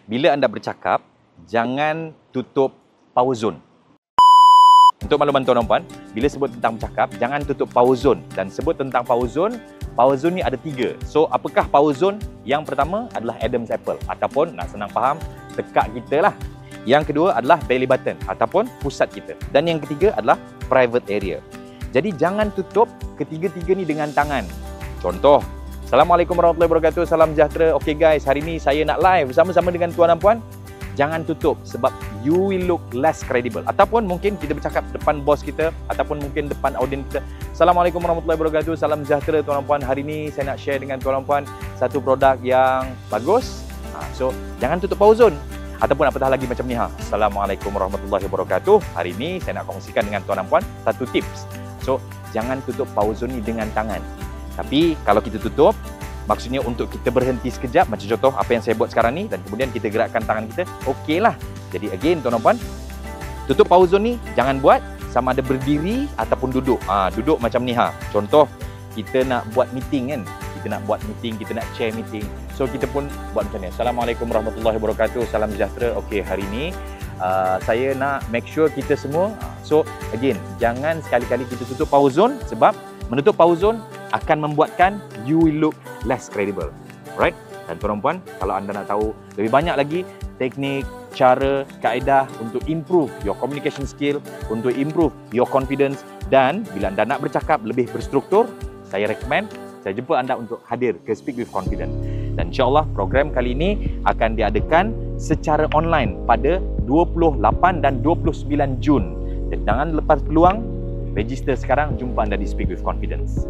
bila anda bercakap, jangan tutup power zone. Untuk makluman tuan-tuan dan puan, bila sebut tentang bercakap, jangan tutup power zone. Dan sebut tentang power zone ni ada 3. So, apakah power zone? Yang pertama adalah Adam's Apple, ataupun nak senang faham, tekak kita lah. Yang kedua adalah belly button, ataupun pusat kita. Dan yang ketiga adalah private area. Jadi, jangan tutup ketiga-tiga ni dengan tangan. Contoh, Assalamualaikum warahmatullahi wabarakatuh, salam sejahtera. Okey guys, hari ni saya nak live bersama-sama dengan tuan dan puan. Jangan tutup sebab you will look less credible. Ataupun mungkin kita bercakap depan bos kita, ataupun mungkin depan audiens kita. Assalamualaikum warahmatullahi wabarakatuh, salam sejahtera tuan dan puan. Hari ni saya nak share dengan tuan dan puan satu produk yang bagus. So, jangan tutup power zone. Ataupun apatah lagi macam ni. Assalamualaikum warahmatullahi wabarakatuh. Hari ni saya nak kongsikan dengan tuan dan puan satu tips. So, jangan tutup power zone ni dengan tangan. Tapi kalau kita tutup, maksudnya untuk kita berhenti sekejap, macam contoh apa yang saya buat sekarang ni, dan kemudian kita gerakkan tangan kita, okeylah. Jadi again tuan-tuan puan, tutup power zone ni jangan buat sama ada berdiri ataupun duduk. Duduk macam ni. Contoh kita nak buat meeting kan, kita nak buat meeting, kita nak chair meeting. So kita pun buat macam ni. Assalamualaikum warahmatullahi wabarakatuh, salam sejahtera. Okey, hari ni saya nak make sure kita semua. So again, jangan sekali-kali kita tutup power zone, sebab menutup power zone akan membuatkan you will look less credible. Alright? Dan tuan-tuan puan, kalau anda nak tahu lebih banyak lagi teknik, cara, kaedah untuk improve your communication skill, untuk improve your confidence, dan bila anda nak bercakap lebih berstruktur, saya recommend, saya jemput anda untuk hadir ke Speak with Confidence. Dan insyaAllah program kali ini akan diadakan secara online pada 28 dan 29 Jun. Jadi jangan lepas peluang, register sekarang, jumpa anda di Speak with Confidence.